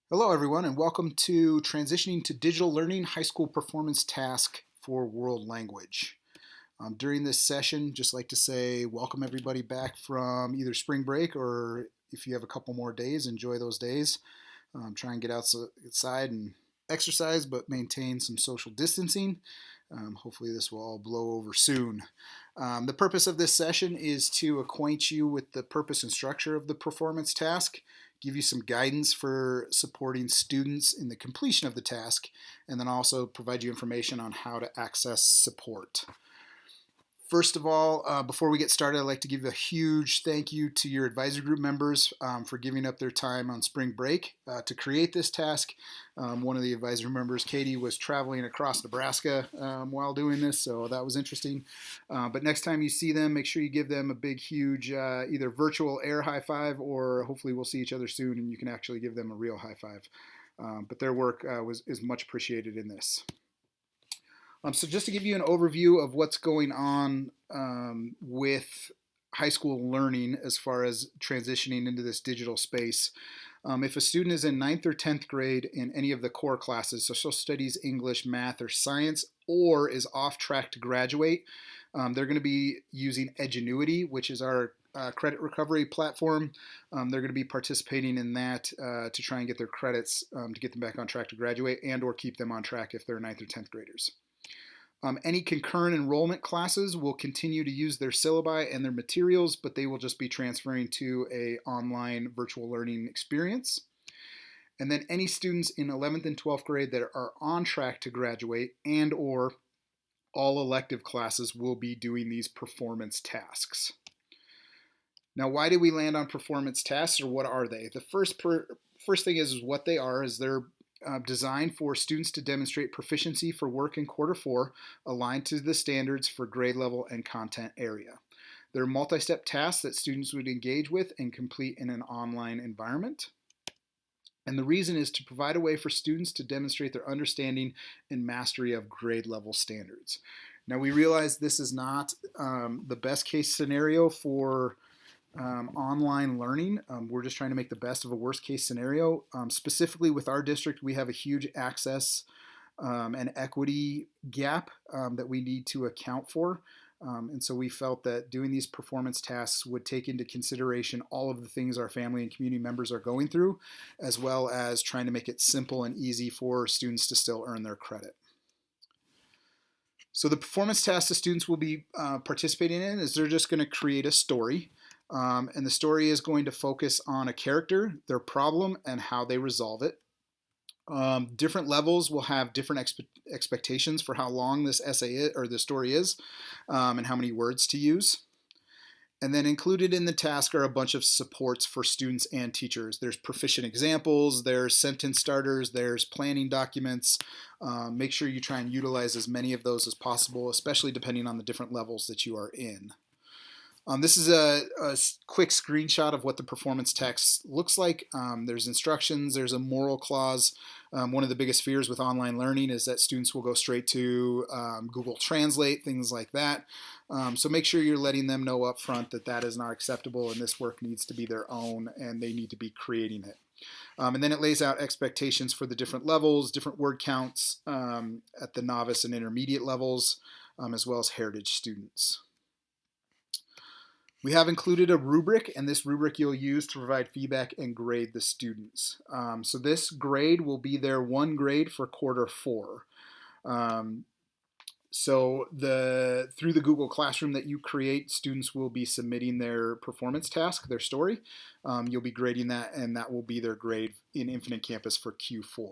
Hello, everyone, and welcome to Transitioning to Digital Learning High School Performance Task for World Language. During this session, just like to say welcome everybody back from either spring break or if you have a couple more days, enjoy those days. Try and get outside and exercise, but maintain some social distancing. Hopefully, this will all blow over soon. The purpose of this session is to acquaint you with the purpose and structure of the performance task, give you some guidance for supporting students in the completion of the task, and then also provide you information on how to access support. First of all, before we get started, I'd like to give a huge thank you to your advisory group members for giving up their time on spring break to create this task. One of the advisory members, Katie, was traveling across Nebraska while doing this, so that was interesting. But next time you see them, make sure you give them a big, huge, either virtual air high five, or hopefully we'll see each other soon and you can actually give them a real high five. But their work is much appreciated in this. So just to give you an overview of what's going on with high school learning as far as transitioning into this digital space. If a student is in 9th or 10th grade in any of the core classes, so social studies, English, math, or science, or is off track to graduate, they're going to be using Edgenuity, which is our credit recovery platform. They're going to be participating in that to try and get their credits to get them back on track to graduate and or keep them on track if they're 9th or 10th graders. Any concurrent enrollment classes will continue to use their syllabi and their materials, but they will just be transferring to a online virtual learning experience. And then any students in 11th and 12th grade that are on track to graduate and or all elective classes will be doing these performance tasks. Now, why did we land on performance tasks, or what are they? The first thing is what they are is they're designed for students to demonstrate proficiency for work in quarter four aligned to the standards for grade level and content area. They're multi-step tasks that students would engage with and complete in an online environment. And the reason is to provide a way for students to demonstrate their understanding and mastery of grade level standards. Now, we realize this is not the best case scenario for online learning. We're just trying to make the best of a worst case scenario. Specifically with our district, we have a huge access and equity gap that we need to account for. And so we felt that doing these performance tasks would take into consideration all of the things our family and community members are going through, as well as trying to make it simple and easy for students to still earn their credit. So the performance tasks the students will be participating in is they're just going to create a story. And the story is going to focus on a character, their problem, and how they resolve it. Different levels will have different expectations for how long this essay or the story is, and how many words to use. And then included in the task are a bunch of supports for students and teachers. There's proficient examples, there's sentence starters, there's planning documents. Make sure you try and utilize as many of those as possible, especially depending on the different levels that you are in. This is a quick screenshot of what the performance text looks like. There's instructions, there's a moral clause. One of the biggest fears with online learning is that students will go straight to Google Translate, things like that. So make sure you're letting them know up front that that is not acceptable and this work needs to be their own and they need to be creating it. And then it lays out expectations for the different levels, different word counts at the novice and intermediate levels, as well as heritage students. We have included a rubric, and this rubric you'll use to provide feedback and grade the students. So this grade will be their one grade for quarter four. So through the Google Classroom that you create, students will be submitting their performance task, their story. You'll be grading that, and that will be their grade in Infinite Campus for Q4.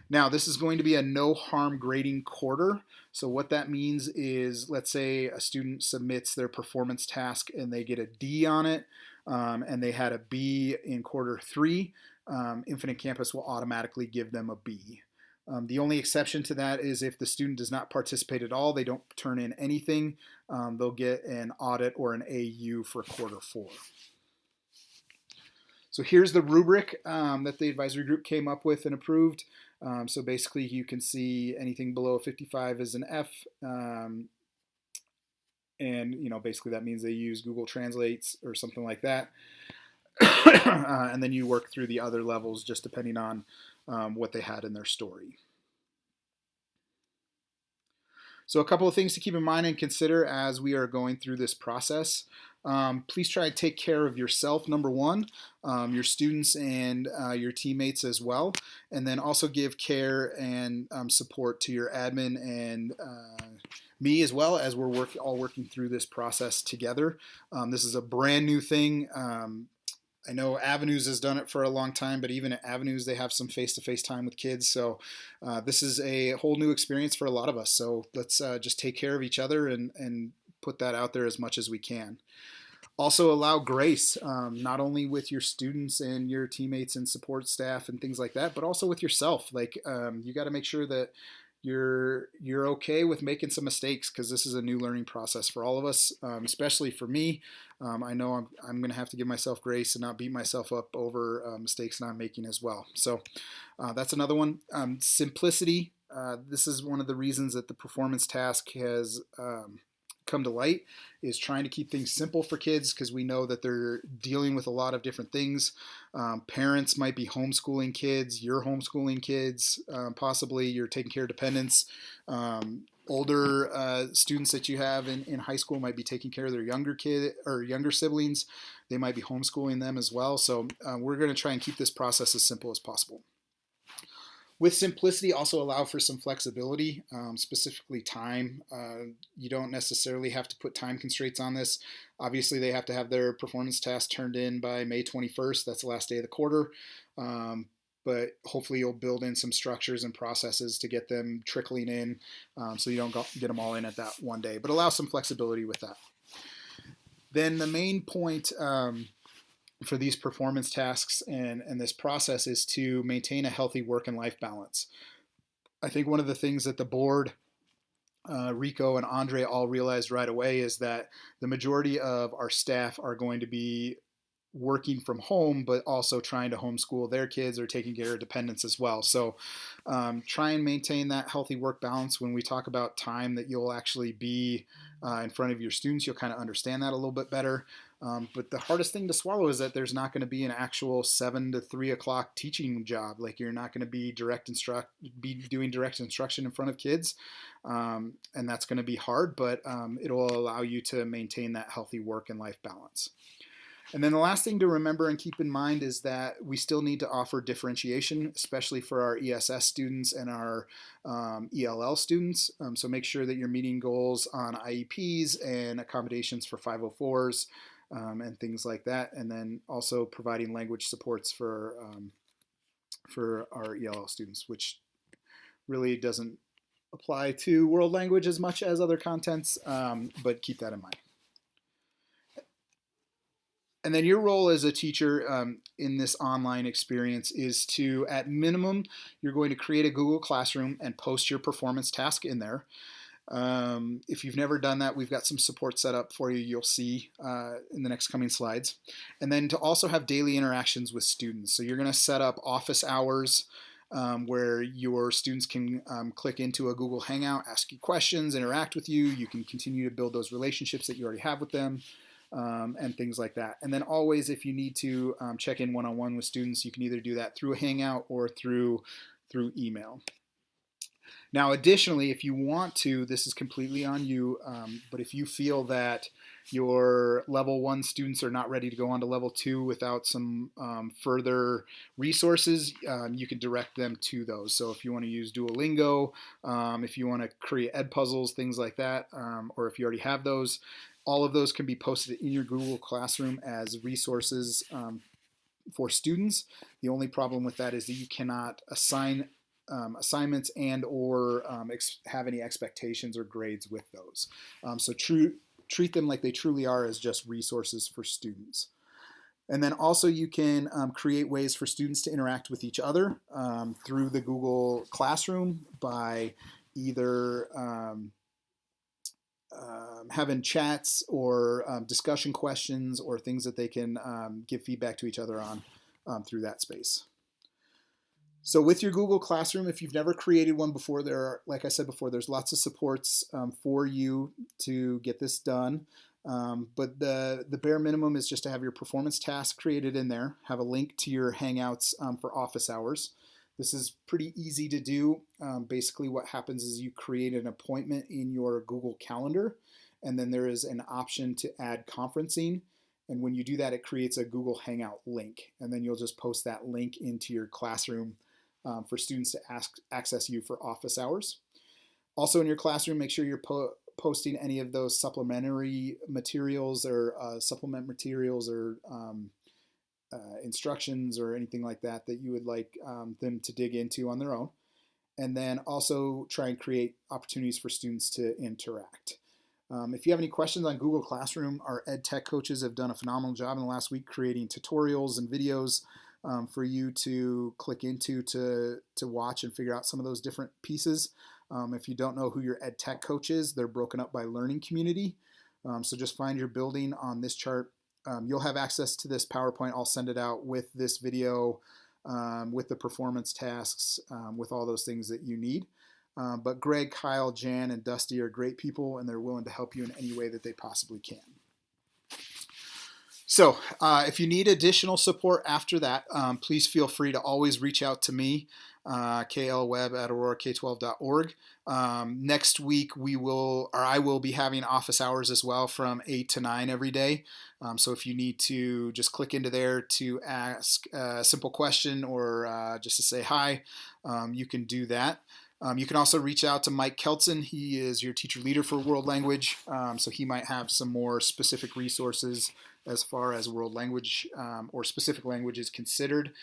Now, this is going to be a no harm grading quarter. So what that means is, let's say a student submits their performance task and they get a D on it, and they had a B in quarter three. Infinite Campus will automatically give them a B. The only exception to that is if the student does not participate at all, they don't turn in anything, they'll get an audit or an AU for quarter four. So here's the rubric that the advisory group came up with and approved. So basically you can see anything below 55 is an F. And basically that means they use Google Translates or something like that. and then you work through the other levels just depending on what they had in their story. So a couple of things to keep in mind and consider as we are going through this process. Please try to take care of yourself, number one, your students and your teammates as well, and then also give care and support to your admin and me as well as we're all working through this process together. This is a brand new thing. I know Avenues has done it for a long time, but even at Avenues, they have some face-to-face time with kids. So this is a whole new experience for a lot of us. So let's just take care of each other and put that out there as much as we can. Also allow grace, not only with your students and your teammates and support staff and things like that, but also with yourself. Like you got to make sure that you're okay with making some mistakes because this is a new learning process for all of us, especially for me. I know I'm going to have to give myself grace and not beat myself up over mistakes that I'm making as well. So that's another one. Simplicity. This is one of the reasons that the performance task has come to light, is trying to keep things simple for kids because we know that they're dealing with a lot of different things. Parents might be homeschooling kids, you're homeschooling kids, possibly you're taking care of dependents. Older students that you have in high school might be taking care of their younger kid or younger siblings. They might be homeschooling them as well. So we're going to try and keep this process as simple as possible. With simplicity, also allow for some flexibility, specifically time. You don't necessarily have to put time constraints on this. Obviously, they have to have their performance task turned in by May 21st. That's the last day of the quarter. But hopefully you'll build in some structures and processes to get them trickling in so you don't get them all in at that one day. But allow some flexibility with that. Then the main point for these performance tasks and this process is to maintain a healthy work and life balance. I think one of the things that the board, Rico and Andre all realized right away is that the majority of our staff are going to be working from home, but also trying to homeschool their kids or taking care of dependents as well. So try and maintain that healthy work balance. When we talk about time that you'll actually be in front of your students, you'll kind of understand that a little bit better. But the hardest thing to swallow is that there's not going to be an actual 7 to 3 o'clock teaching job. Like you're not going to be doing direct instruction in front of kids, and that's going to be hard. But it'll allow you to maintain that healthy work and life balance. And then the last thing to remember and keep in mind is that we still need to offer differentiation, especially for our ESS students and our ELL students. So make sure that you're meeting goals on IEPs and accommodations for 504s and things like that. And then also providing language supports for our ELL students, which really doesn't apply to world language as much as other contents, but keep that in mind. And then your role as a teacher in this online experience is to, at minimum, you're going to create a Google Classroom and post your performance task in there. If you've never done that, we've got some support set up for you, you'll see in the next coming slides. And then to also have daily interactions with students. So you're going to set up office hours where your students can click into a Google Hangout, ask you questions, interact with you. You can continue to build those relationships that you already have with them. And things like that. And then always, if you need to check in one-on-one with students, you can either do that through a Hangout or through email. Now, additionally, if you want to, this is completely on you, but if you feel that your level 1 students are not ready to go on to level 2 without some further resources, you can direct them to those. So if you want to use Duolingo, if you want to create Edpuzzles, things like that, or if you already have those, all of those can be posted in your Google Classroom as resources for students. The only problem with that is that you cannot assign assignments and or have any expectations or grades with those. So treat them like they truly are as just resources for students. And then also you can create ways for students to interact with each other through the Google Classroom by either having chats or discussion questions or things that they can give feedback to each other on through that space. So with your Google Classroom, if you've never created one before, like I said before, there's lots of supports for you to get this done. But the bare minimum is just to have your performance task created in there, have a link to your Hangouts for office hours. This is pretty easy to do. Basically, what happens is you create an appointment in your Google Calendar, and then there is an option to add conferencing. And when you do that, it creates a Google Hangout link, and then you'll just post that link into your classroom for students to access you for office hours. Also, in your classroom, make sure you're posting any of those supplementary materials or supplement materials or instructions or anything like that that you would like them to dig into on their own. And then also try and create opportunities for students to interact. If you have any questions on Google Classroom, our ed tech coaches have done a phenomenal job in the last week creating tutorials and videos for you to click into to watch and figure out some of those different pieces. If you don't know who your ed tech coach is, they're broken up by learning community. So just find your building on this chart. You'll have access to this PowerPoint. I'll send it out with this video, with the performance tasks, with all those things that you need. But Greg, Kyle, Jan, and Dusty are great people, and they're willing to help you in any way that they possibly can. So if you need additional support after that, please feel free to always reach out to me, klweb@aurorak12.org. Next week I will be having office hours as well from 8 to 9 every day. So if you need to just click into there to ask a simple question or just to say hi, you can do that. You can also reach out to Mike Keltzen. He is your teacher leader for world language, so he might have some more specific resources as far as world language or specific language is considered.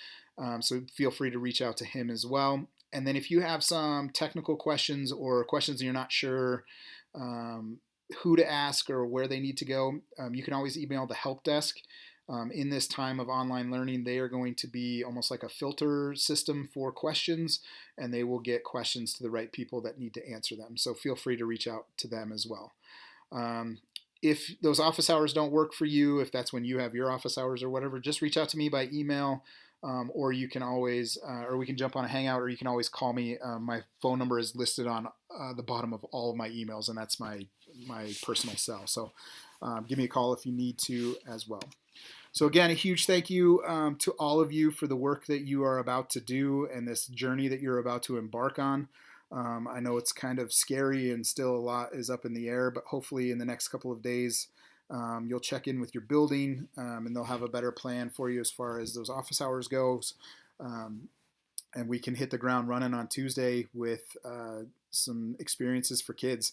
So feel free to reach out to him as well. And then if you have some technical questions or questions and you're not sure who to ask or where they need to go, you can always email the help desk. In this time of online learning, they are going to be almost like a filter system for questions, and they will get questions to the right people that need to answer them. So feel free to reach out to them as well. If those office hours don't work for you, if that's when you have your office hours or whatever, just reach out to me by email, or you can always, or we can jump on a Hangout, or you can always call me. My phone number is listed on the bottom of all of my emails, and that's my personal cell. So give me a call if you need to as well. So again, a huge thank you to all of you for the work that you are about to do and this journey that you're about to embark on. I know it's kind of scary and still a lot is up in the air, but hopefully in the next couple of days, you'll check in with your building and they'll have a better plan for you as far as those office hours goes. And we can hit the ground running on Tuesday with some experiences for kids.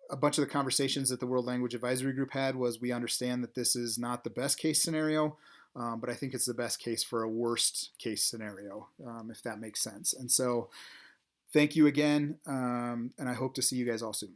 A bunch of the conversations that the World Language Advisory Group had was we understand that this is not the best case scenario, but I think it's the best case for a worst case scenario, if that makes sense. And so thank you again, and I hope to see you guys all soon.